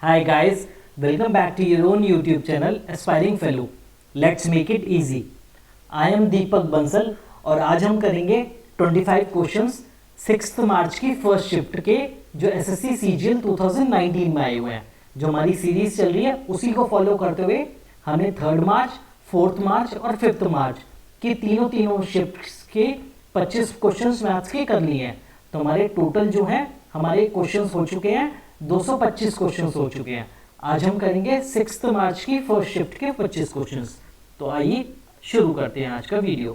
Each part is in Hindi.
Hi guys, welcome back to your own YouTube channel Aspiring Fellow. Let's make it easy. I am Deepak Bansal और आज हम करेंगे 25 क्वेश्चंस 6 मार्च की फर्स्ट शिफ्ट के जो एसएससी सीजीएल 2019 में आए हुए हैं। जो हमारी सीरीज चल रही है उसी को फॉलो करते हुए हमने 3 मार्च, 4 मार्च और 5 मार्च की तीनों शिफ्ट्स के 25 क्वेश्चंस मैथ्स के कर लिए हैं। तो हमारे टोटल जो है हमारे क्वेश्चंस हो चुके हैं 225 क्वेश्चंस हो चुके हैं। आज हम करेंगे 6 मार्च की फर्स्ट शिफ्ट के 25 क्वेश्चंस। तो आइए शुरू करते हैं आज का वीडियो।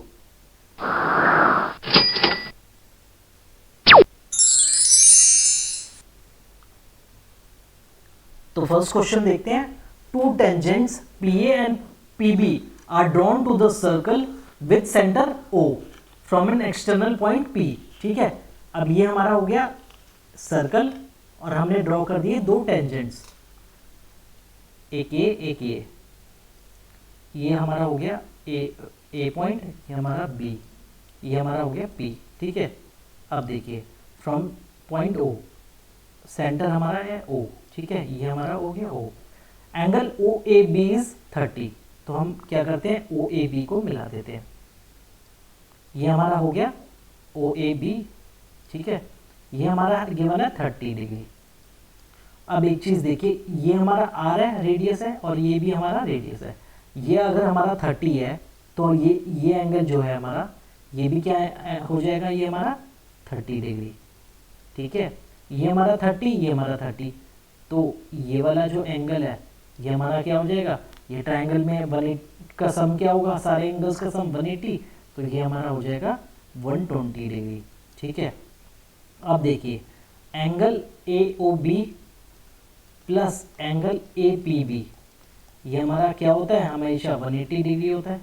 तो फर्स्ट क्वेश्चन देखते हैं। Two tangents PA and PB are drawn to the circle with centre O from an external point P। ठीक है, अब ये हमारा हो गया सर्कल और हमने ड्रॉ कर दिए दो टेंजेंट्स, एक ये, ये हमारा हो गया A पॉइंट, ये हमारा B, ये हमारा हो गया P। ठीक है, अब देखिए फ्रॉम पॉइंट O, सेंटर हमारा है O। ठीक है, ये हमारा हो गया O। एंगल OAB इज 30, तो हम क्या करते हैं OAB को मिला देते हैं। ये हमारा हो गया OAB। ठीक है, ये हमारा गिवन है 30 डिग्री। अब एक चीज देखिए, ये हमारा R है, रेडियस है, और ये भी हमारा रेडियस है। ये अगर हमारा 30 है तो ये एंगल जो है हमारा, ये भी क्या हो जाएगा, ये हमारा 30 डिग्री। ठीक है, ये हमारा 30, ये हमारा 30, तो ये वाला जो एंगल है ये हमारा क्या हो जाएगा, ये ट्राइंगल में 180 का सम क्या होगा, सारे एंगल्स का सम 180, तो ये हमारा हो जाएगा 120 डिग्री। ठीक है, अब देखिए angle AOB plus angle APB, ये हमारा क्या होता है, हमेशा 180 डिग्री होता है।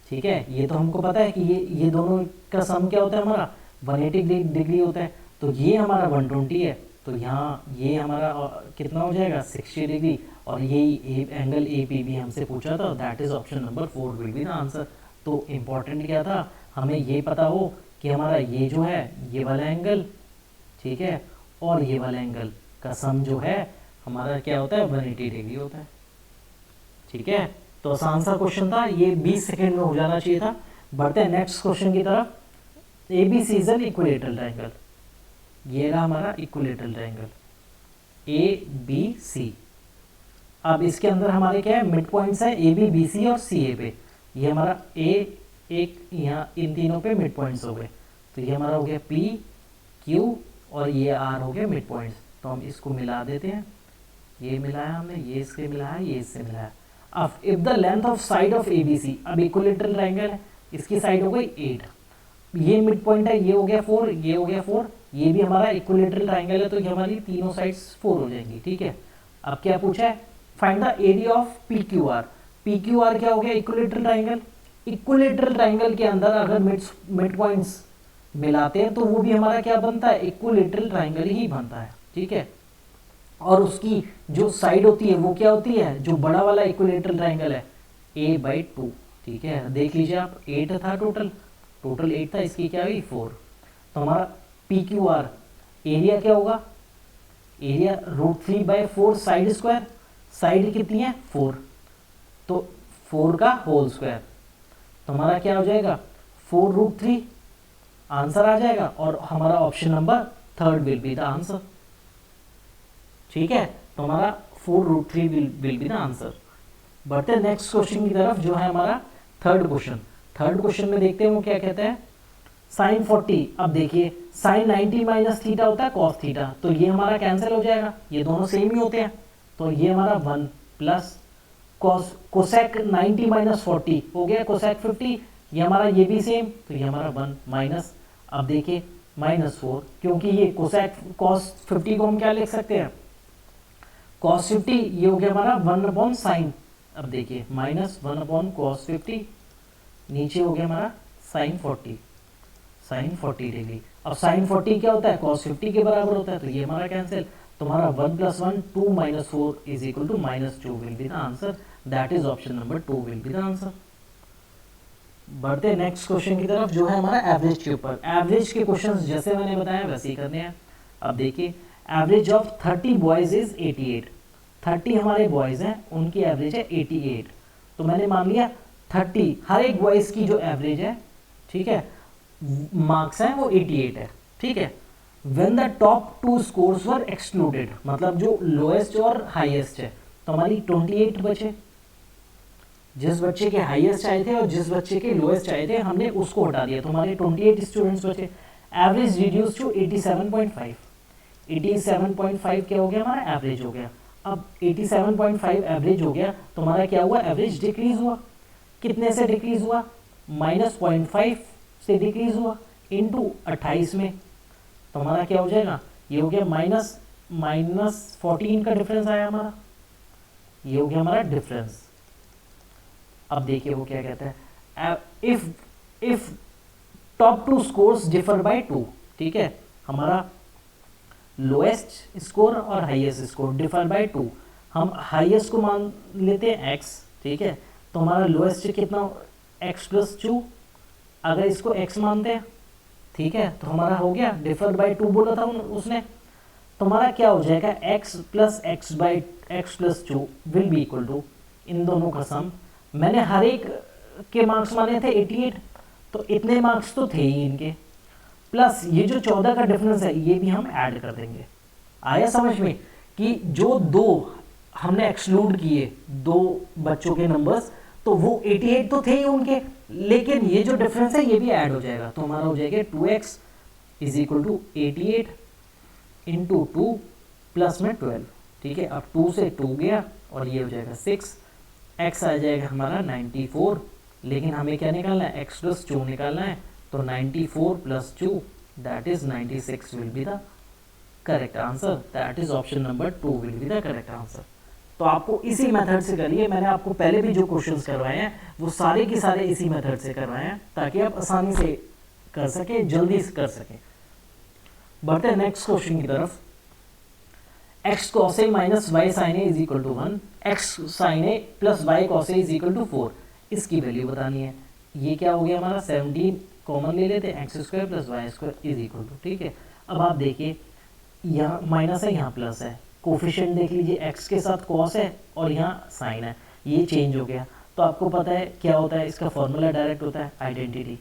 ठीक है, ये तो हमको पता है कि ये दोनों का सम क्या होता है, हमारा 180 डिग्री होता है। तो ये हमारा 120 है, तो यहाँ ये हमारा कितना हो जाएगा 60 डिग्री, और ये एंगल APB हमसे पूछा था, that is option number 4 will be the answer. तो इम्पॉर्टेंट क्या था, हमें ये पता हो कि हमारा ये जो है ये वाला एंगल, ठीक है, और ये वाला एंगल का सम जो है हमारा क्या होता है 180 डिग्री होता है। ठीक है, तो आसान सा क्वेश्चन था, ये 20 सेकंड में हो जाना चाहिए था। बढ़ते हैं नेक्स्ट क्वेश्चन की तरफ। ABC is an equilateral triangle, ये रहा हमारा इक्विलेटरल ट्रायंगल ABC। अब इसके अंदर हमारे क्या है, मिड पॉइंट्स है AB, BC और CA पे। ये हमारा A एक यहाँ इन तीनों पे मिड पॉइंट्स हो गए, तो ये हमारा हो गया P, Q और ये R हो गया मिड पॉइंट्स। तो हम इसको मिला देते हैं, ये मिलाया हमने, ये इससे मिलाया, ये इससे मिलाया। अब if the length of side of ABC, अब इक्विलेटरल ट्रायंगल है, इसकी साइड हो गई 8, ये मिड पॉइंट है, ये हो गया 4, ये हो गया 4, ये भी हमारा इक्विलेटरल ट्रायंगल है, तो ये हमारी तीनों साइड्स 4 हो जाएंगी। ठीक है, अब क्या पूछा है, find the area of PQR। PQR क्या हो गया, इक्विलेटरल ट्रायंगल। इक्विलेटरल ट्रायंगल के अंदर अगर मिड पॉइंट्स मिलाते हैं तो वो भी हमारा क्या बनता है, इक्विलेटरल ट्रायंगल ही बनता है। ठीक है, और उसकी जो साइड होती है वो क्या होती है, जो बड़ा वाला इक्विलेटरल ट्रायंगल है A/2। ठीक है, देख लीजिए आप, 8 था टोटल 8 था, इसकी क्या हुई 4। तो हमारा PQR एरिया क्या होगा, एरिया √3/4 साइड स्क्वायर, साइड कितनी है 4, तो 4 का होल स्क्वायर, तो हमारा क्या हो जाएगा 4√3 आंसर आ जाएगा, और हमारा option number 3 will be the answer. ठीक है, तो हमारा 4√3 विल बी द आंसर। बढ़ते हैं नेक्स्ट क्वेश्चन की तरफ, जो है हमारा थर्ड क्वेश्चन में देखते हैं वो क्या कहते हैं, sin 40। अब देखिए sin 90 माइनस थीटा होता है cos थीटा, तो ये हमारा कैंसिल हो जाएगा, ये दोनों सेम ही होते हैं, तो ये हमारा 1 प्लस कोसेक 90 माइनस 40 हो गया कोसेक 50, ये हमारा ये भी सेम, तो ये हमारा 1 माइनस, अब देखिए -4, क्योंकि ये कोसेक cos 50 को हम क्या लिख सकते हैं cos 50, ये हो गया हमारा 1/sin। अब देखिए -1/cos 50, नीचे हो गया हमारा sin 40 डिग्री। अब sin 40 क्या होता है, cos 50 के बराबर होता है, तो ये हमारा कैंसिल, तो हमारा 1 + 1 2 - 4 is equal to -2 will be the answer, that is option number 2 will be the answer. बढ़ते नेक्स्ट क्वेश्चन की तरफ, जो है हमारा एवरेज के ऊपर। एवरेज के क्वेश्चंस जैसे मैंने बताया वैसे ही करने हैं। अब देखिए एवरेज ऑफ 30 बॉयज़ इज 88, 30 हमारे बॉयज़ हैं उनकी एवरेज है 88, तो मैंने मान लिया 30 हर एक बॉयज़ की जो एवरेज है, ठीक है, मार्क्स हैं वो 88 है, ठीक है। When the top 2 scores were excluded, मतलब जो लोएस्ट और हाईएस्ट है, तो हमारी 28 बचे, जिस बच्चे के हाईएस्ट आए थे और जिस बच्चे के लोएस्ट आए थे हमने उसको हटा दिया, तो हमारे 28 स्टूडेंट्स बचे। एवरेज रिड्यूस टू 87.5, 87.5 क्या हो गया हमारा एवरेज हो गया। अब 87.5 एवरेज हो गया तो हमारा क्या हुआ, एवरेज डिक्रीज हुआ। कितने से डिक्रीज हुआ, -0.5 से डिक्रीज हुआ इनटू 28 में, तो हमारा क्या हो जाएगा, ये हो गया -14 का डिफरेंस आया हमारा, ये हो गया हमारा डिफरेंस। अब देखिए वो क्या कहता है, if top 2 scores differ by 2, ठीक है, हमारा लोएस्ट स्कोर और हाईएस्ट स्कोर डिफर बाय 2, हम हाईएस्ट को मान लेते हैं x, ठीक है, तो हमारा लोएस्ट कितना x + 2, अगर इसको x मानते हैं, ठीक है, तो हमारा हो गया डिफर बाय 2 बोला था उसने, तो हमारा क्या हो जाएगा x + 2 will be equal to, इन दोनों का सम, मैंने हर एक के मार्क्स माने थे 88, तो इतने मार्क्स तो थे ही इनके, प्लस ये जो 14 का डिफरेंस है ये भी हम ऐड कर देंगे। आया समझ में कि जो दो हमने एक्सक्लूड किए, दो बच्चों के नंबर्स, तो वो 88 तो थे ही उनके, लेकिन ये जो डिफरेंस है ये भी ऐड हो जाएगा, तो हमारा हो जाएगा 2x = 88 × 2 प्लस में 12, ठीक है। अब 2 से 2 गया और ये हो जाएगा 6, x आ जाएगा हमारा 94, लेकिन हमें क्या निकालना है, x + 2 निकालना है, तो 94 + 2 that is 96 will be the correct answer, that is option number 2 will be the correct answer. तो आपको इसी मेथड से करिए, मैंने आपको पहले भी जो क्वेश्चंस करवाए हैं वो सारे के सारे इसी मेथड से करवाए हैं, ताकि आप आसानी से कर सके, जल्दी से कर सके। बढ़ते हैं नेक्स्ट क्वेश्चन की तरफ। x cos a - y sin a = 1, x sin a + y cos a = 4, इसकी वैल्यू बतानी है। ये क्या हो गया हमारा, 17 कॉमन ले लेते हैं, x² + y² = ठीक है। अब आप देखिए यहाँ माइनस है, यहाँ प्लस है, कोफिशिएंट देख लीजिए, x के साथ cos है और यहाँ sin है, ये चेंज हो गया। तो आपको पता है क्या होता है, इसका फॉर्मूला डायरेक्ट होता है आइडेंटिटी,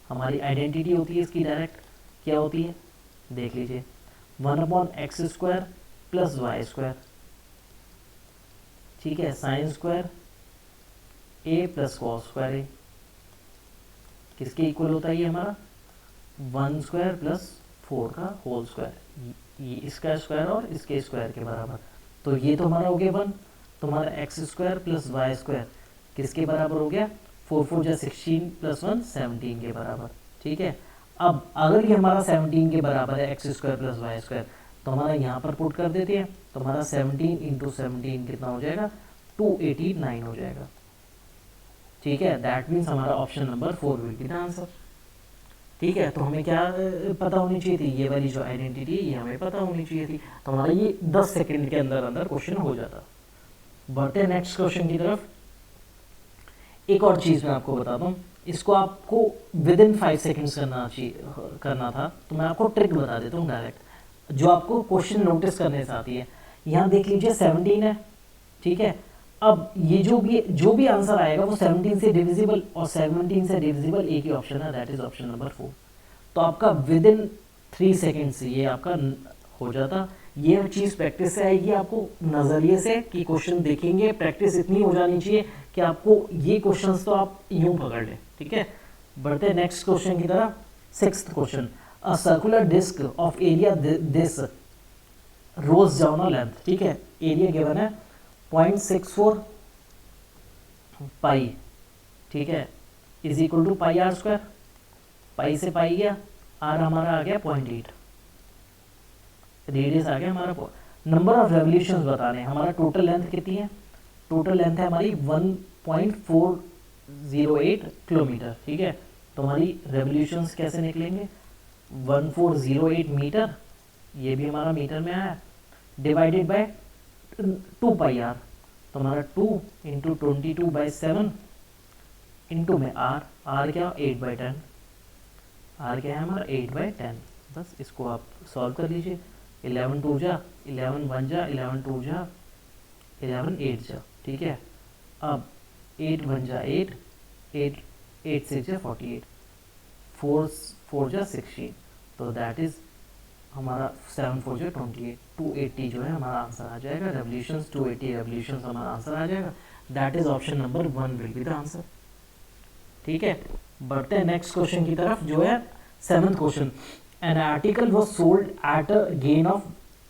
हमारी आइडेंटिटी होती है इसकी डायरेक्ट, क्या होती है देख लीजिए, 1/x² + y², ठीक है, sin² a + cos² a, किसके इक्वल होता है ये हमारा, 1² + 4 का होल स्क्वायर, ये इसका स्क्वायर और इसके स्क्वायर के बराबर, तो ये तो हमारा हो गया 1, तो हमारा x² + y² किसके बराबर हो गया, 4 4 जा 16 + 1 17 के बराबर, ठीक है। अब अगर ये हमारा 17 के बराबर है x² + y², तो हमारा यहाँ पर पुट कर देते हैं, तो हमारा 17 × 17 कितना हो जाएगा, 289 हो जाएगा, ठीक है। दैट मीन्स हमारा option number 4 will be the answer, ठीक है। तो हमें क्या पता होनी चाहिए थी, ये वाली जो आइडेंटिटी है ये हमें पता होनी चाहिए थी, तो हमारा ये 10 सेकंड के अंदर अंदर क्वेश्चन हो जाता। बढ़ते हैं नेक्स्ट क्वेश्चन की तरफ। एक और चीज़ मैं आपको बताता हूँ, इसको आपको विदिन 5 सेकेंड्स करना था, तो मैं आपको ट्रिक बता देता हूँ डायरेक्ट, जो आपको क्वेश्चन नोटिस करने से आती है। यहाँ देख लीजिए 17 है, ठीक है। अब ये जो भी आंसर आएगा वो 17 से डिविजिबल, और 17 से डिविजिबल एक ही ऑप्शन है, दैट इज ऑप्शन नंबर 4। तो आपका विदिन 3 सेकेंड्स ये आपका हो जाता। ये चीज़ प्रैक्टिस से आएगी आपको, नज़रिए से कि क्वेश्चन देखेंगे, प्रैक्टिस इतनी हो जानी चाहिए कि आपको ये क्वेश्चंस तो आप यूं पकड़ लें, ठीक है। बढ़ते हैं नेक्स्ट क्वेश्चन की तरफ। 6th question, a circular disc of area this rose down a length, ठीक है। एरिया गिवन है 0.64 पाई, ठीक है, = πr², पाई से पाई गया, आर हमारा आ गया 0.8, रेडियस आ गया हमारा। नंबर ऑफ रेवोल्यूशंस बताने, हमारा टोटल लेंथ कितनी है, टोटल लेंथ है हमारी 1.408 किलोमीटर, ठीक है। तो हमारी रेवोल्यूशंस कैसे निकलेंगे, 1408 मीटर, ये भी हमारा मीटर में आया, डिवाइडेड बाय 2 πr, तो हमारा 2 × 22/7 इंटू में r क्या 8/10, r क्या है हमारा 8/10, बस इसको आप सॉल्व कर लीजिए। 11 टू जा 11 वन जा 11 टू जा 11 8 जा, ठीक है। अब 8 वन जा 8 8 8 6 जा 48 4 4 जा 16, तो दैट इज हमारा 7 4 जा 28 280 जो है हमारा आंसर आ जाएगा। रेवोल्यूशंस 280 रेवोल्यूशंस हमारा आंसर आ जाएगा। That is option number 1 will be the answer, ठीक है। बढ़ते हैं नेक्स्ट क्वेश्चन की तरफ जो है 7th question. An article was sold at a gain of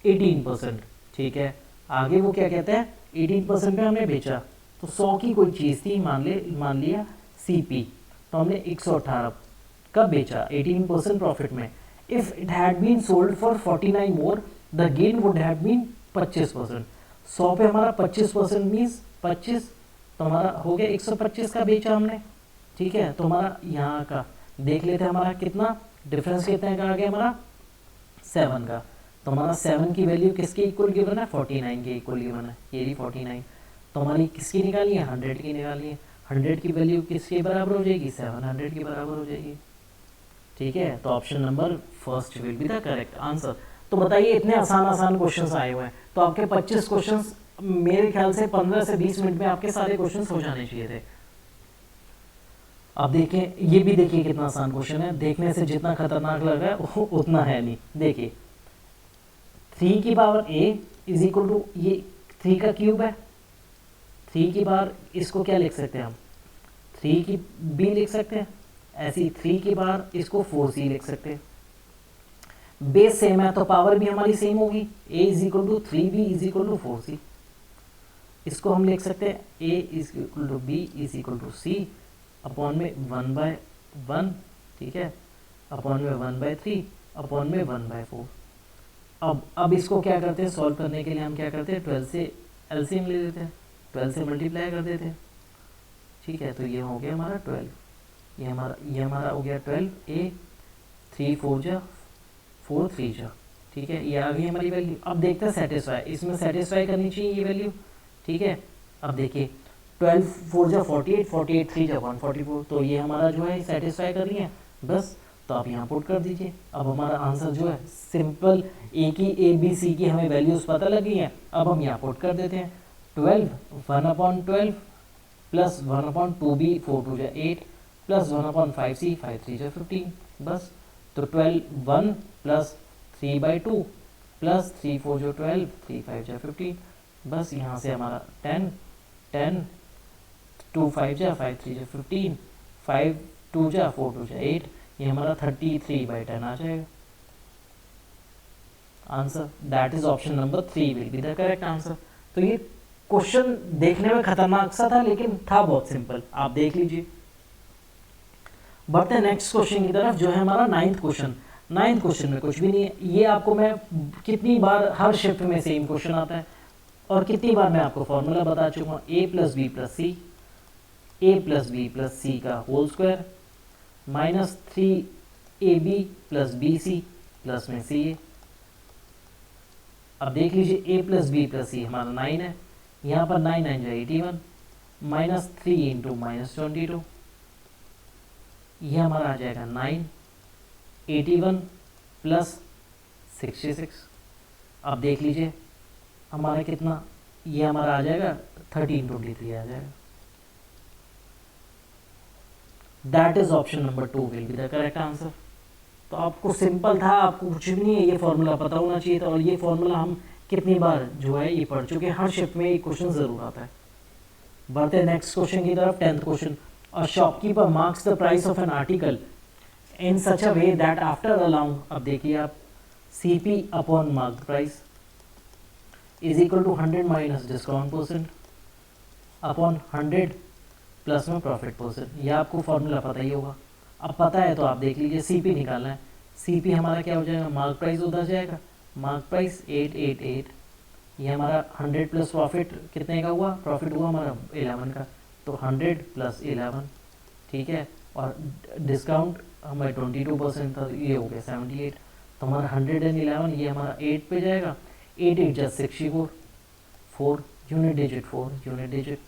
18%, ठीक है। आगे वो क्या कहते हैं 18% पे हमने बेचा, तो 100 की कोई चीज़ थी, मान लिया सीपी, तो हमने 118 कब बेचा 18% प्रॉफिट में। If it had been sold for 49 more the gain would have been 25%। 100 पे हमारा 25% मीन्स 25, तो हमारा हो गया 125 का बेचा हमने, ठीक है। तो हमारा यहाँ का देख लेते हैं हमारा कितना डिफरेंस कितने का आ गया हमारा 7 का। तो हमारा 7 की वैल्यू किसके इक्वल गिवन है 49 के इक्वल गिवन है, ये रही 49। तो हमारी किसकी निकाली है 100 की निकाली है। 100 की वैल्यू किसके बराबर हो जाएगी 700 के बराबर हो जाएगी, ठीक है। तो option number first will be the correct answer. तो बताइए इतने आसान क्वेश्चंस आए हुए हैं, तो आपके 25 क्वेश्चंस मेरे ख्याल से 15 से 20 मिनट में आपके सारे क्वेश्चंस हो जाने चाहिए थे। अब देखें, ये भी देखिए कितना आसान क्वेश्चन है, देखने से जितना खतरनाक लग रहा है उतना है नहीं। देखिए 3 की power a is equal to, ये 3 का क्यूब है, 3 की पावर इसको क्या लिख सकते हैं हम 3 की b लिख सकते हैं, ऐसी 3 की पावर इसको 4c लिख सकते हैं। बेस सेम है तो पावर भी हमारी सेम होगी, a is equal to 3b is equal to 4c। इसको हम लिख सकते हैं a is equal to b is equal to c upon में 1/1, ठीक है, अपॉन में 1/3 अपॉन में 1/4। अब इसको क्या करते हैं सॉल्व करने के लिए हम क्या करते हैं 12 से एलसीएम ले लेते हैं, 12 से मल्टीप्लाई कर देते हैं, ठीक है। तो ये हो गया हमारा 12, ये हमारा हो गया 12 a 3 4 जा 4 3 जा, ठीक है। ये आ गई हमारी वैल्यू। अब देखते हैं सेटिस्फाई, इसमें सेटिस्फाई करनी चाहिए ये वैल्यू, ठीक है। अब देखिए 12 4 जा 48 48 3 जा 144, तो ये हमारा जो है सेटिस्फाई कर रही है बस। तो आप यहाँ पुट कर दीजिए। अब हमारा आंसर जो है सिंपल ए की ए बी सी की हमें वैल्यूज पता लगी हैं, अब हम यहाँ पुट कर देते हैं 12 1/12 प्लस 1/2b 4 2 जा 8 प्लस 1/5c 5 3 जा 15, बस। तो 12 1 प्लस 3/2 प्लस 3 4 जो 12 3 5 जा 15, बस। यहाँ से हमारा 10 10 2 5 जा 5 3 जा 15 5 2 जा 4 2 जा 8, ये हमारा 33/10 आ जाएगा answer. That is option number 3 will be the correct answer. तो ये क्वेश्चन देखने में खतरनाक सा था लेकिन था बहुत सिंपल, आप देख लीजिए। बढ़ते हैं नेक्स्ट क्वेश्चन की तरफ जो है हमारा 9th क्वेश्चन। 9th क्वेश्चन में कुछ भी नहीं है, ये आपको मैं कितनी बार हर शिफ्ट में सेम क्वेश्चन आता है और कितनी बार मैं आपको फॉर्मूला बता चुका हूँ, a plus B plus C, a plus B plus C का whole square minus 3ab plus B C plus में सी ए। अब देख लीजिए a plus B plus C हमारा 9 है, यहाँ पर 9 9 जो 81 माइनस 3 इंटू माइनस 22, ये हमारा आ जाएगा 9 81 प्लस 66। अब देख लीजिए हमारा कितना, ये हमारा आ जाएगा 1323 आ जाएगा। That is option number 2 will be the correct answer. तो आपको सिंपल था, आपको कुछ भी नहीं है, ये फॉर्मूला पता होना चाहिए था। और ये फॉर्मूला हम कितनी बार जो है ये पढ़ चुके हैं, हर शिफ्ट में ये क्वेश्चन जरूर आता है। बढ़ते हैं नेक्स्ट क्वेश्चन की तरफ 10th question. A shopkeeper marks the price of an article in such a way that after allowing, अब देखिए आप CP अपॉन mark price is equal to 100 minus discount percent upon 100 plus में प्रॉफिट परसेंट। यह आपको फॉर्मूला पता ही होगा। अब पता है तो आप देख लीजिए CP निकालना है। CP हमारा क्या हो जाएगा, मार्क प्राइस उधर जाएगा, मार्क प्राइस 888, ये हमारा 100 प्लस प्रॉफिट कितने का हुआ, प्रॉफिट हुआ हमारा 11 का, तो 100 प्लस 11, ठीक है। और डिस्काउंट हमारे 22% था, ये हो गया 78, तो हमारा 111 ये हमारा 8 पे जाएगा, 8 8 जा 64, 4 यूनिट डिजिट, 4 यूनिट डिजिट,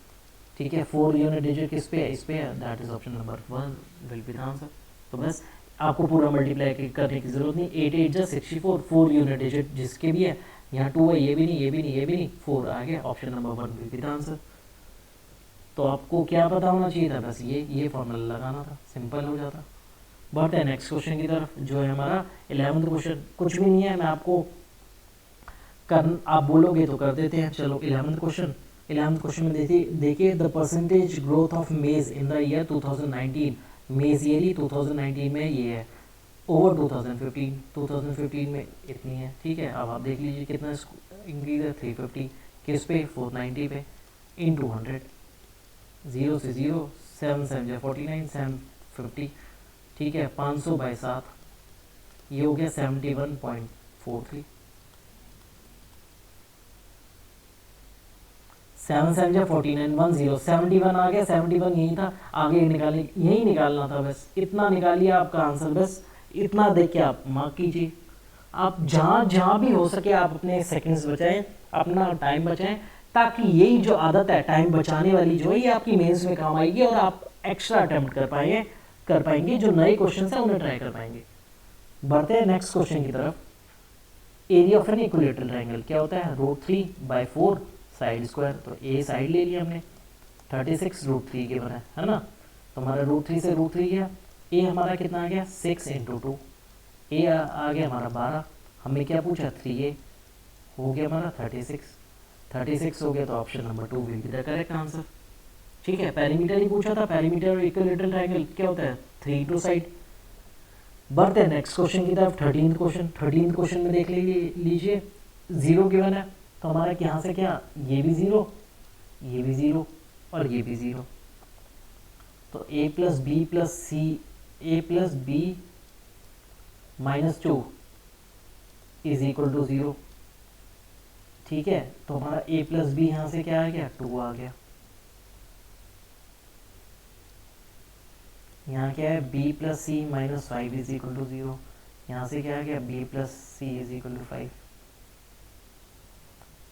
ठीक है। 4 यूनिट डिजिट किस पे है, इस पे है। That is option number 1 will be the answer. तो बस आपको पूरा मल्टीप्लाई करने की जरूरत नहीं, 8 8 जा 64, 4 यूनिट डिजिट जिसके भी है, यहाँ 2 है, ये भी नहीं, ये भी नहीं, ये भी नहीं, 4 आ गया, ऑप्शन नंबर 1 भी था आंसर। तो आपको क्या पता होना चाहिए था, बस ये फॉर्मूला लगाना था, सिंपल हो जाता। बढ़ते हैं नेक्स्ट क्वेश्चन की तरफ, जो है हमारा 11th क्वेश्चन। कुछ भी नहीं है, मैं आपको आप बोलोगे तो कर देते हैं। चलो 11th क्वेश्चन। 11th क्वेश्चन में देखिए द परसेंटेज ग्रोथ ऑफ मेज इन द ईयर 2019, मेज ईयरली 2019 में ये है ओवर 2015, 2015 में इतनी है, ठीक है। अब आप देख लीजिए कितना इंक्रीज है, 350 किस पे, 490 पे, इन 200, 0 से 0, 7 7 49, 750, ठीक है, 500 बाई 7, ये हो गया 71.43, 7 7 49, 10, 71 आ गया, 71 यही था, आगे यही निकालना था, बस इतना निकालिए आपका आंसर, बस इतना देख के आप मार्क कीजिए। आप जहाँ भी हो सके आप अपने सेकंड्स बचाएं, अपना टाइम बचाएं, ताकि यही जो आदत है टाइम बचाने वाली जो है ये आपकी मेंस में काम आएगी और आप एक्स्ट्रा अटेम्प्ट कर पाएंगे जो नए क्वेश्चन है उन्हें ट्राई कर पाएंगे। बढ़ते हैं नेक्स्ट क्वेश्चन की तरफ। Area of an equilateral triangle क्या होता है, √3/4 साइड स्क्वायर। तो ए साइड ले लिया हमने, 36 √3 के बना है ना, तो हमारा √3 से √3 गया, ए हमारा कितना आ गया 6 × 2, ए आ गया हमारा 12, हमें क्या पूछा 3a, हो गया हमारा 36 हो गया, तो option number 2 will be the correct answer, ठीक है। पेरीमीटर ही पूछा था, पेरीमीटर और इक्विलेटरल ट्रायंगल क्या होता है, 3 टू साइड। बढ़ते हैं नेक्स्ट क्वेश्चन की तरफ, 13th क्वेश्चन। 13th क्वेश्चन में देख लीजिए 0 गिवन है, तो हमारा यहाँ से क्या, ये भी 0, ये भी 0 और ये भी 0, तो a + b + c, a + b - 2 = 0, ठीक है। तो हमारा a + b यहाँ से क्या आ गया, 2 आ गया, यहाँ क्या है b + c - 5 = 0, यहाँ से क्या आ गया b + c = 5,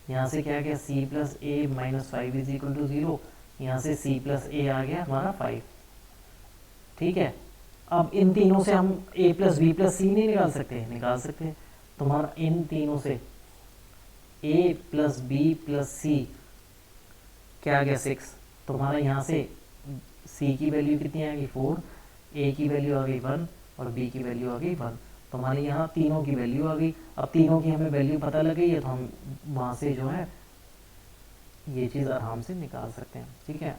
यहाँ से क्या आ गया c + a - 5 = 0, यहाँ से c + a आ गया हमारा 5, ठीक है। अब इन तीनों से हम a + b + c नहीं निकाल सकते, निकाल सकते हैं। तो हमारा इन तीनों से a + b + c क्या आ गया 6, तो हमारा यहाँ से c की वैल्यू कितनी आ गई 4, a की वैल्यू आ गई 1 और b की वैल्यू आ गई 1, तो हमारे यहाँ तीनों की वैल्यू आ गई। अब तीनों की हमें वैल्यू पता लग गई है, तो हम वहाँ से जो है ये चीज़ आराम से निकाल सकते हैं, ठीक है।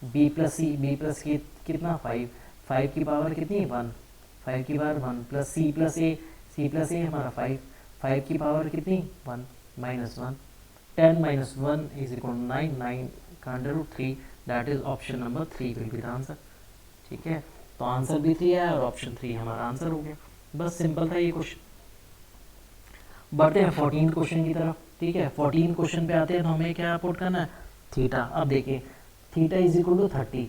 √b + c, b + c कितना 5, 5 की पावर कितनी 1, 5 की power 1 + c + a, c + a हमारा 5, 5 की पावर कितनी 1 -1, 10 - 1 = 9, 9 का √3, that is option number 3 will be the answer, ठीक है। तो आंसर भी 3 है और ऑप्शन 3 हमारा आंसर हो गया, बस सिंपल था ये क्वेश्चन। बढ़ते हैं 14th क्वेश्चन की तरफ, ठीक है। 14th क्वेश्चन पे आते हैं, तो हमें क्या पुट करना है, थीटा। अब देखिए थीटा = 30,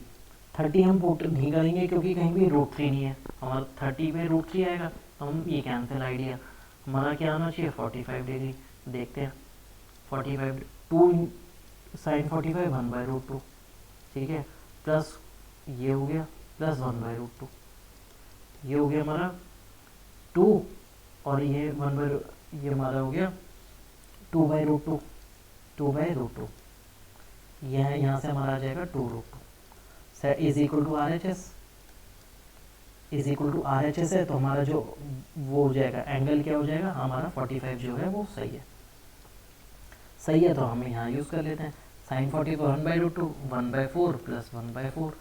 30 हम पुट नहीं करेंगे क्योंकि कहीं भी √3 नहीं है, हमारा 30 पे √3 आएगा, तो हम ये कैंसिल आइडिया, हमारा क्या आना चाहिए 45 डिग्री। देखते हैं 45, 2 sin 45 1/√2, ठीक है, प्लस ये हो गया प्लस 1/√2, ये हो गया हमारा 2 और ये ये हमारा हो गया 2/√2, 2/√2, यह यहाँ से हमारा आ जाएगा 2√2 RHS है, तो हमारा जो वो हो जाएगा एंगल क्या हो जाएगा हमारा 45 जो है वो सही है, तो हम यहाँ यूज़ कर लेते हैं। sin 45 1/√2, 1/4 + 1/4,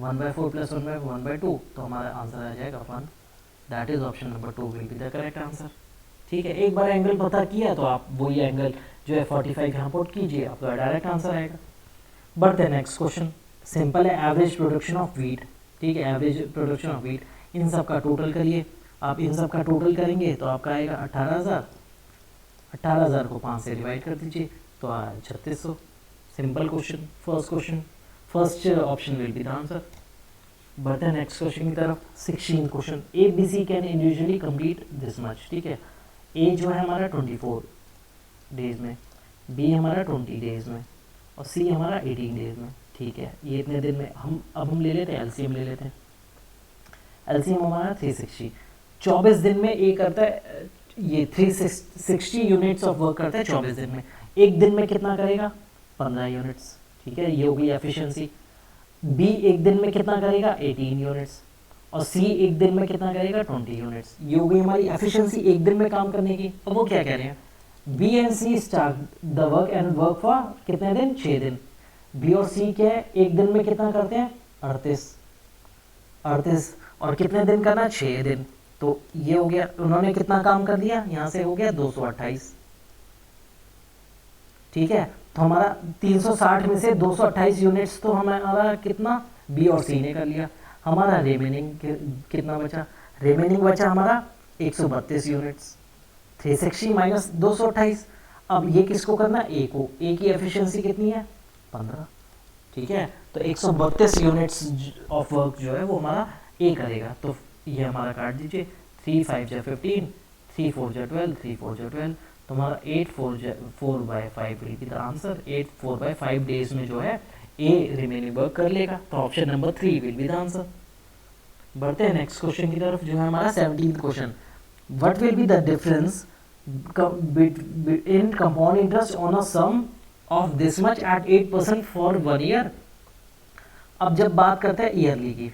1/4 + 1/2, तो हमारा आंसर आ जाएगा 1, that is option number 2 will be the correct answer, ठीक है। एक बार एंगल पता किया तो आप वही एंगल जो है 45 यहाँ पुट कीजिए, आपका डायरेक्ट आंसर आएगा। बढ़ते हैं नेक्स्ट क्वेश्चन, सिंपल है, एवरेज प्रोडक्शन ऑफ व्हीट, ठीक है, एवरेज प्रोडक्शन ऑफ व्हीट, इन सब का टोटल करिए। आप इन सब का टोटल करेंगे तो आपका आएगा 18,000, 18,000 को 5 से डिवाइड कर दीजिए तो 3600, simple question, first option will be the answer. बढ़ते हैं नेक्स्ट क्वेश्चन की तरफ, 16 question, ABC can individually complete this much, ठीक है। A जो है हमारा 24 डेज में, B हमारा 20 डेज में और C हमारा 18 डेज में, ठीक है। ये इतने दिन में हम ले लेते हैं LCM ले लेते हैं। एलसीएम हमारा 360। 24 दिन में ए करता है ये 360 यूनिट्स ऑफ वर्क करता है 24 दिन में। एक दिन में कितना करेगा? 15 यूनिट्स। ठीक है, ये हो गई एफिशिएंसी। बी एक दिन में कितना करेगा? 18 यूनिट्स। और सी एक दिन में कितना करेगा? 20 यूनिट्स। ये हो गई हमारी एफिशिएंसी एक दिन में काम करने की। अब वो क्या कह रहे हैं? B and C start the work and work for कितने दिन? 6 दिन। बी और सी क्या है? एक दिन में कितना करते हैं? 38। और कितने दिन करना? 6 दिन। तो ये हो गया, उन्होंने कितना काम कर दिया? यहाँ से हो गया 228। ठीक है, तो हमारा 360 में से 228 यूनिट्स तो हमारा कितना? बी और सी ने कर लिया। हमारा रिमेनिंग कितना बचा? रिमेनिंग बचा हमारा 132 यूनिट्स। 360 माइनस 228। अब ये किसको करना? ए को। ए की एफिशिएंसी कितनी है? 15। ठीक है, तो 132 यूनिट्स ऑफ वर्क जो है वो हमारा ए करेगा। तो ये हमारा काट दीजिए। 3 5 जा 15, 3 4 जा 12, 3 4 जा 12। तो हमारा 8 4/5 will be the answer. 8 4/5 days में जो है ए रिमेनिंग वर्क कर लेगा। तो option number 3 will be the answer. बढ़ते हैं नेक्स्ट क्वेश्चन की तरफ, जो है हमारा 17th question. What will be the difference in compound interest on a sum of this much at 8% for 1 year. अब जब बात करते हैं ईयरली की,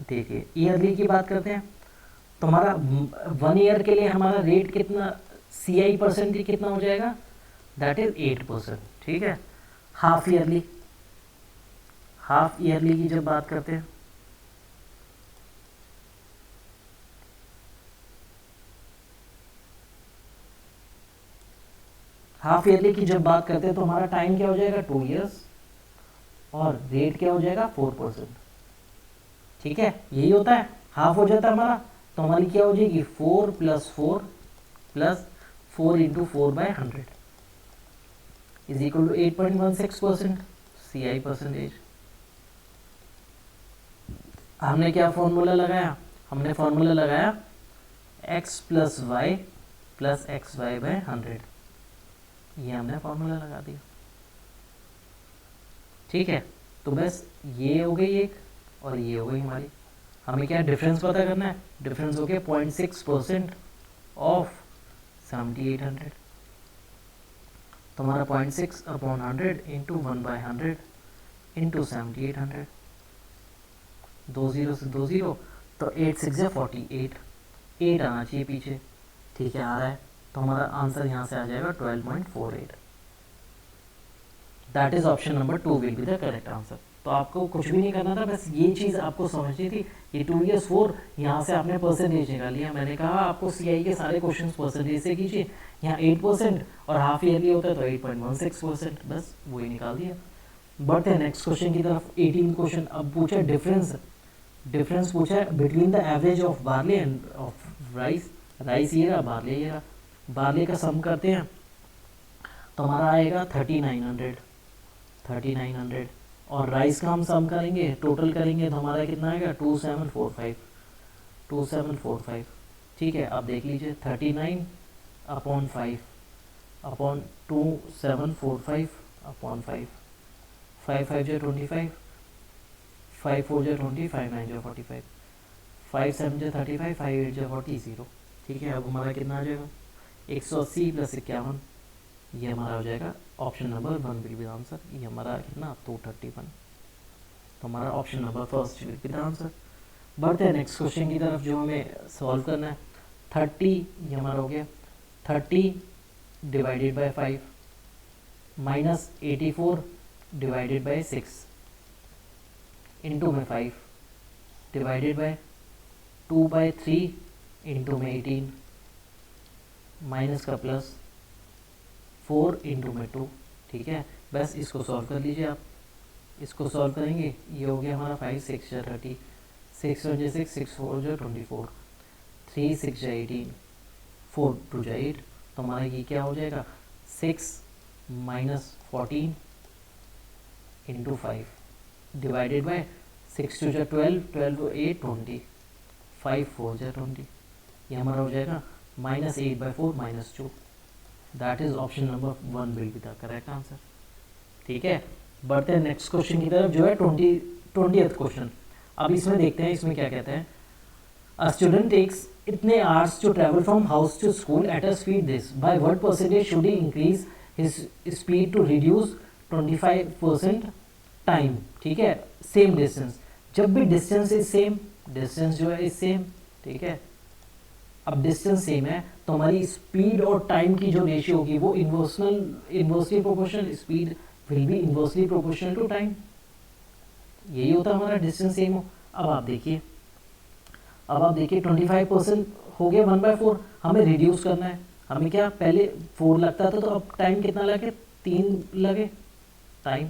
देखिए ईयरली की बात करते हैं तो हमारा 1 ईयर के लिए हमारा रेट कितना? CI परसेंट कितना हो जाएगा? That is 8%। ठीक है, हाफ ईयरली की जब बात करते हैं तो हमारा टाइम क्या हो जाएगा? 2 इयर्स। और रेट क्या हो जाएगा? 4%। ठीक है, यही होता है, हाफ हो जाता है हमारा। तो हमारी क्या हो जाएगी? 4 + 4 + 4 × 4/100 is equal to 8.16% CI percentage. हमने क्या फॉर्मूला लगाया? हमने फॉर्मूला लगाया x + y + xy/100। ये हमने फॉर्मूला लगा दिया। ठीक है, तो बस ये हो गई एक और ये हो गई हमारी। हमें क्या डिफरेंस पता करना है? डिफरेंस हो गया 0.6% ऑफ 7800। तो हमारा 0.6/100 इंटू 1/100 इंटू 7800। 2 0 से 2 0, तो 8 6 48। 8 आना चाहिए पीछे। ठीक है, आ रहा है। तो हमारा आंसर यहाँ से आ जाएगा 12.48। That is option number 2 will be the correct answer. तो आपको कुछ भी नहीं करना था, बस ये चीज़ आपको समझनी थी। ये 2 इयर्स 4, यहाँ से आपने परसेंटेज निकाल लिया। मैंने कहा आपको CI के सारे क्वेश्चन परसेंटेज से कीजिए। यहाँ 8% और हाफ ईयरली होता है तो 8.16%, बस वही निकाल दिया। बढ़ते हैं नेक्स्ट क्वेश्चन की तरफ। 18 क्वेश्चन। अब पूछा डिफरेंस पूछा है between the average of barley end of rice. Rice ये रहा, बार्ले ये रहा। बार्ले का सम करते हैं तो हमारा आएगा 3900। और राइस का हम सम करेंगे, टोटल करेंगे तो हमारा कितना आएगा? 2745। ठीक है, अब देख लीजिए 39/5 अपॉन 2745/5। 5 5 जो 25, 5 4 जो 20, 5 9 जो 45, 5 7 जो 35, 5 8 जो 40, 0। ठीक है, अब हमारा कितना आ जाएगा? 180 + 51। ये हमारा हो जाएगा option number 1 will be the answer. ये हमारा कितना? 231। तो हमारा option number first will be the answer. बढ़ते हैं नेक्स्ट क्वेश्चन की तरफ, जो हमें सॉल्व करना है। 30 ये हमारा हो गया। 30 divided by 5 minus 84 divided by 6 into में 5 डिवाइडेड बाय 2/3 इंटू में 18 माइनस का प्लस 4 इंटू में 2। ठीक है, बस इसको सॉल्व कर लीजिए आप। इसको सॉल्व करेंगे, ये हो गया हमारा 5 6 जा 30, 6 1 जा 6, 6 4 जा 24, 3 6 जा 18, 4 2 जा 8। तो हमारा ये क्या हो जाएगा? 6 माइनस 14 इंटू 5 डिवाइडेड बाय 6 2 जा 12, 12 8 20, 5 4 जा 20। ये हमारा हो जाएगा -8/4 -2। That is option number 1 will be the correct answer. ठीक है, बढ़ते हैं नेक्स्ट क्वेश्चन की तरफ, जो है 20th क्वेश्चन। अब इसमें देखते हैं इसमें क्या कहते हैं। अ स्टूडेंट टेक्स इतने hours to travel from house to school at a speed this by what percentage should he increase his speed to reduce 25% time, ठीक है, सेम डिस्टेंस। जब भी डिस्टेंस इज सेम, डिस्टेंस जो है इज सेम, ठीक है, अब डिस्टेंस सेम है तो हमारी स्पीड और टाइम की जो रेशियो होगी वो inversely proportional, speed will be inversely proportional to time. यही होता है हमारा डिस्टेंस सेम हो। अब आप देखिए 25% हो गया 1/4, हमें रिड्यूस करना है। हमें क्या, पहले 4 लगता था तो अब टाइम कितना लगे, 3 लगे टाइम।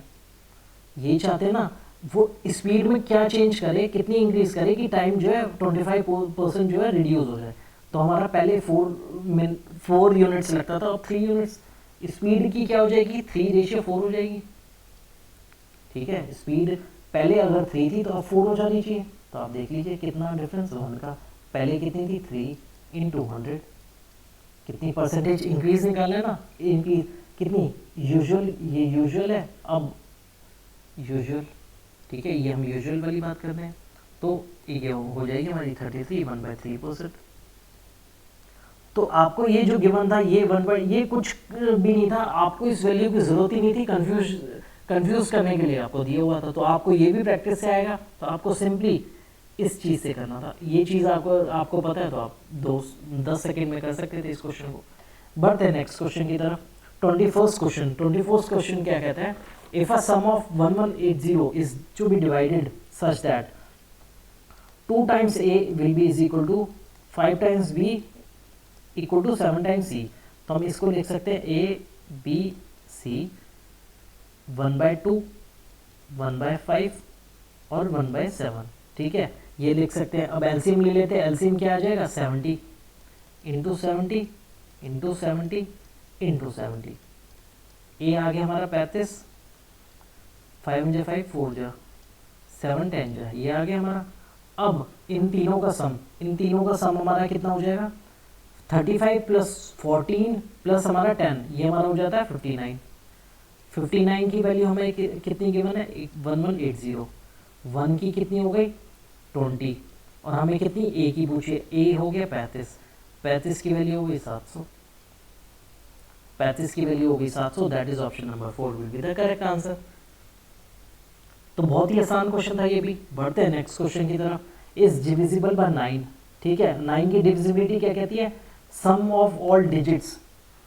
यही चाहते हैं ना, वो स्पीड में क्या चेंज करे, कितनी इंक्रीज करे कि टाइम जो है 25% जो है रिड्यूस हो जाए। तो हमारा पहले 4 यूनिट्स लगता था, अब 3 यूनिट्स। स्पीड की क्या हो जाएगी, 3:4 हो जाएगी, ठीक है। स्पीड पहले अगर 3 थी तो अब 4 हो जानी चाहिए। तो आप देख लीजिए कितना डिफरेंस 1 का, पहले कितनी थी 3 × 100, कितनी परसेंटेज इंक्रीज निकाला है ना, इनकी कितनी यूजुअल, ये यूजुअल है, अब यूजुअल, ठीक है, ये हम यूजुअल वाली बात कर रहे हैं। तो ये हो जाएगी हमारी 33 1/3%। तो आपको ये जो गिवन था ये ये कुछ भी नहीं था, आपको इस वैल्यू की जरूरत ही नहीं थी, कंफ्यूज करने के लिए आपको दिया हुआ था। तो आपको ये भी प्रैक्टिस से आएगा, तो आपको सिंपली इस चीज़ से करना था। ये चीज़ आपको पता है तो आप 10 सेकेंड में कर सकते थे इस क्वेश्चन को। बढ़ते हैं नेक्स्ट क्वेश्चन की तरफ। 21st क्वेश्चन क्या कहता है, if a sum of 1180 is to be divided such that 2 times a will be is equal to 5 times b equal to 7 times c। तो हम इसको लिख सकते हैं a b c 1/2 1/5 और 1/7, ठीक है, ये लिख सकते हैं। अब एलसीएम ले लेते हैं, एलसीएम क्या आ जाएगा 70 × 70 × 70 × 70। ए आ गया हमारा 35, 5 × 5 4 जा 7 10 जा, ये आ गया हमारा। अब इन तीनों का सम हमारा कितना हो जाएगा, 35 + 14 + हमारा 10, ये हमारा हो जाता है 59। 59 की वैल्यू हमें कितनी गिवन है, 1180। 1 की कितनी हो गई 20, और हमें कितनी ए की पूछी है, ए हो गया 35। 35 की वैल्यू हो गई 700, 35 की वैल्यू हो गई 700, that is option number 4 will be the correct answer. तो बहुत ही आसान क्वेश्चन था ये भी। बढ़ते हैं नेक्स्ट क्वेश्चन की तरफ। इज डिविजिबल बाय 9, ठीक है, 9 की डिविजिबिलिटी क्या कहती है, सम ऑफ ऑल डिजिट्स,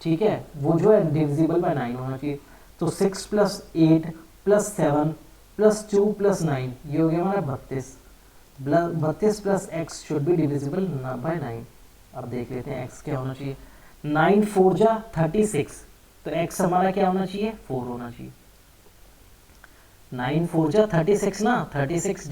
ठीक है, वो जो है डिविजिबल बाय 9 होना चाहिए। तो 6 + 8 + 7 + 2 + 9, ये हो गया हमारा 32। 32 + x should be divisible by 9। अब देख लेते हैं x क्या होना चाहिए। 9 4 जा 36, तो x हमारा क्या होना चाहिए 4 होना चाहिए। 9 4 जा 36 ना, 36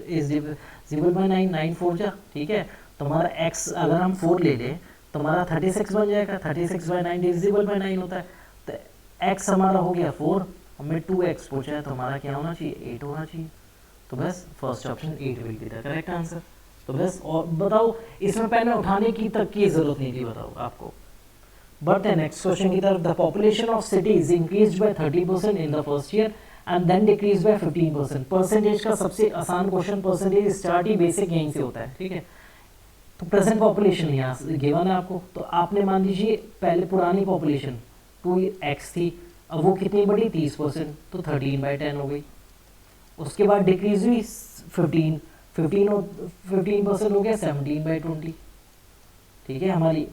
इज डिविजिबल बाय 9, 9 4 जा, ठीक है। तो हमारा x अगर हम 4 ले लें तो हमारा 36 बन जाएगा, 36/9 डिविजिबल बाय 9 होता है। तो x हमारा हो गया 4, हमें 2x पूछा है तो हमारा क्या होना चाहिए 8 होना चाहिए। तो बस first option 8 will be the correct answer. तो बस, और बताओ इसमें पेन उठाने की तक की जरूरत नहीं थी, बताओ आपको। बढ़ते हैं नेक्स्ट क्वेश्चन की तरफ। The population of cities increased by 30% in the first year and then decrease by 15%। Percentage का सबसे आसान क्वेश्चन, परसेंटेज स्टार्ट ही बेसिक यहीं से होता है, ठीक है। तो प्रेजेंट पॉपुलेशन यहाँ गिवन है आपको, तो आपने मान लीजिए पहले पुरानी पॉपुलेशन 2x थी, अब वो कितनी बढ़ी 30%, तो 13/10 हो गई। उसके बाद डिक्रीज हुई 15% हो गया 17/20, ठीक है, हमारी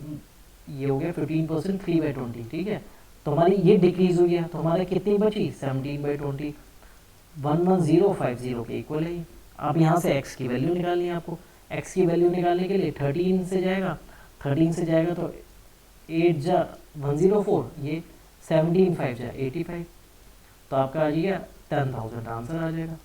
ये हो गया 15% 3/20, ठीक है। तो हमारी ये डिक्रीज हो गया, तो हमारा कितनी बची 17/20, 11050 के इक्वल है। आप यहाँ से x की वैल्यू निकालनी है आपको। x की वैल्यू निकालने के लिए 13 से जाएगा, 13 से जाएगा तो 8 जा 104, ये 17 5 जा 85, तो आपका आ जाएगा 10,000 आंसर आ जाएगा।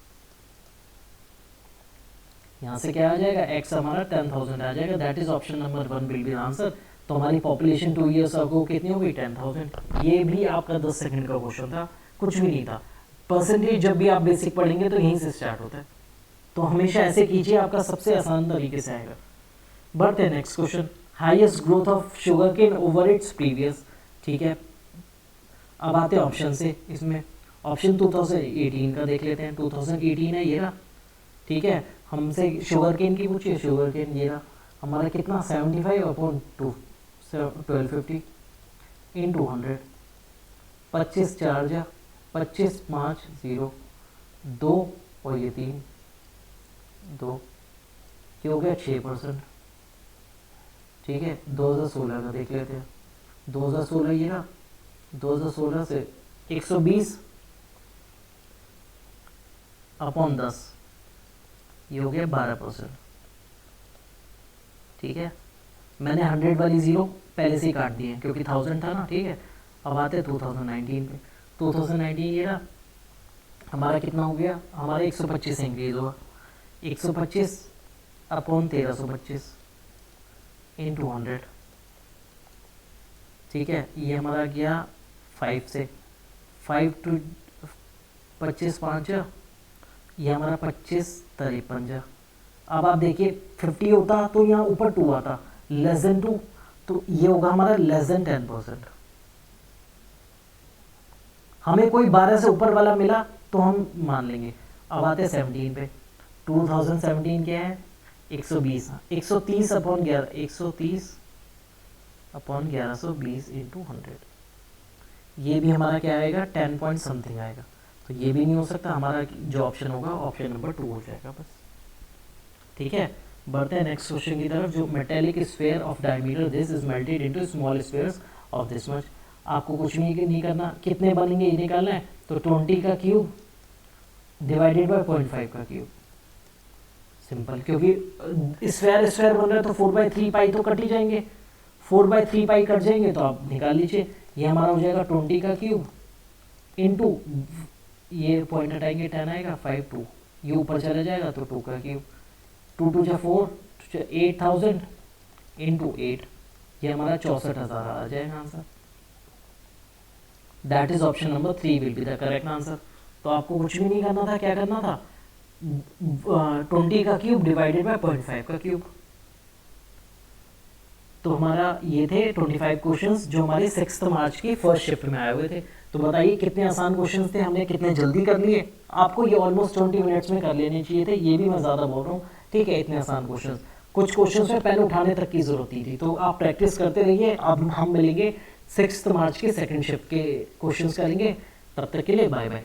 यहाँ से क्या आ जाएगा x हमारा 10,000 आ जाएगा, that is option number 1 will be answer. तो हमारी पॉपुलेशन 2 ईयर्स अगो कितनी हो गई 10,000। ये भी आपका 10 सेकंड का क्वेश्चन था, कुछ भी नहीं था। परसेंटेज जब भी आप बेसिक पढ़ेंगे तो यहीं से स्टार्ट होता है, तो हमेशा ऐसे कीजिए, आपका सबसे आसान तरीके से आएगा। बढ़ते हैं next question. Highest growth of sugar cane over its previous, ठीक है। अब आते हैं ऑप्शन से, इसमें ऑप्शन 2018 का देख लेते हैं। 2018 है ये रहा, ठीक है। हमसे शुगर केन की पूछिए, शुगर केन ये रहा हमारा कितना 75/2 1250 इंटू 100, 25 4 जा 25 5 0 2 और ये 3 2, ये हो गया 6%। ठीक है, 2016 का देख लेते हैं। 2016 ये ना 2016 से 120/10 ये हो गया 12%। ठीक है, मैंने 100 वाली जीरो पहले से ही काट दी है क्योंकि 1000 था ना। ठीक है, अब आते 2019 पे। 2019 ये ना हमारा कितना हो गया, हमारा 125 इंक्रीज हुआ, 125/1325 इंटू 100। ठीक है, ये हमारा गया 5 से 5 टू 25 5 ये हमारा 25 53। अब आप देखिए 50 होता तो यहाँ ऊपर 2 आता, लेस देन 2 तो ये होगा हमारा लेस देन 10%। हमें कोई 12 से ऊपर वाला मिला तो हम मान लेंगे। अब आते हैं 17 पे। 2017 क्या है 120 130/11 130/1120 इंटू 100। ये भी हमारा क्या आएगा 10 पॉइंट समथिंग आएगा, तो ये भी नहीं हो सकता। हमारा जो ऑप्शन होगा ऑप्शन नंबर 2 हो जाएगा बस। ठीक है, बढ़ते हैं नेक्स्ट क्वेश्चन की तरफ। जो metallic sphere of diameter this is melted into small spheres of this much. आपको कुछ भी नहीं करना, कितने बनेंगे ये निकालना है। तो 20 का क्यूब डिवाइडेड बाय 0.5 का क्यूब, सिंपल। क्योंकि स्फीयर स्फीयर बन रहा है तो 4/3 पाई तो कट ही जाएंगे, 4/3 पाई कट जाएंगे तो आप निकाल लीजिए। ये हमारा हो जाएगा 20 का क्यूब इंटू ये पॉइंट हटाएंगे 10 आएगा 5 2 ये ऊपर चला जाएगा तो 2 का क्यूब 2 2 4 8000 इंटू 8 ये हमारा 64,000 आ जाएगा answer. That is option number 3 will be the correct answer. तो आपको कुछ भी नहीं करना था, क्या करना था 20 का क्यूब डिवाइडेड बाय 0.5 का क्यूब। तो हमारा ये थे 25 क्वेश्चंस जो हमारे 6 मार्च की फर्स्ट शिफ्ट में आए हुए थे। तो बताइए कितने आसान क्वेश्चंस थे, हमने कितने जल्दी कर लिए। आपको ये ऑलमोस्ट 20 मिनट्स में कर लेने चाहिए थे, ये भी मैं ज़्यादा बोल रहा हूँ। ठीक है, इतने आसान क्वेश्चंस, कुछ क्वेश्चंस में पेन उठाने तक की जरूरत थी। तो आप प्रैक्टिस करते रहिए। अब हम मिलेंगे 6 मार्च के सेकंड शिफ्ट के क्वेश्चंस करेंगे। तब तक के लिए बाय बाय।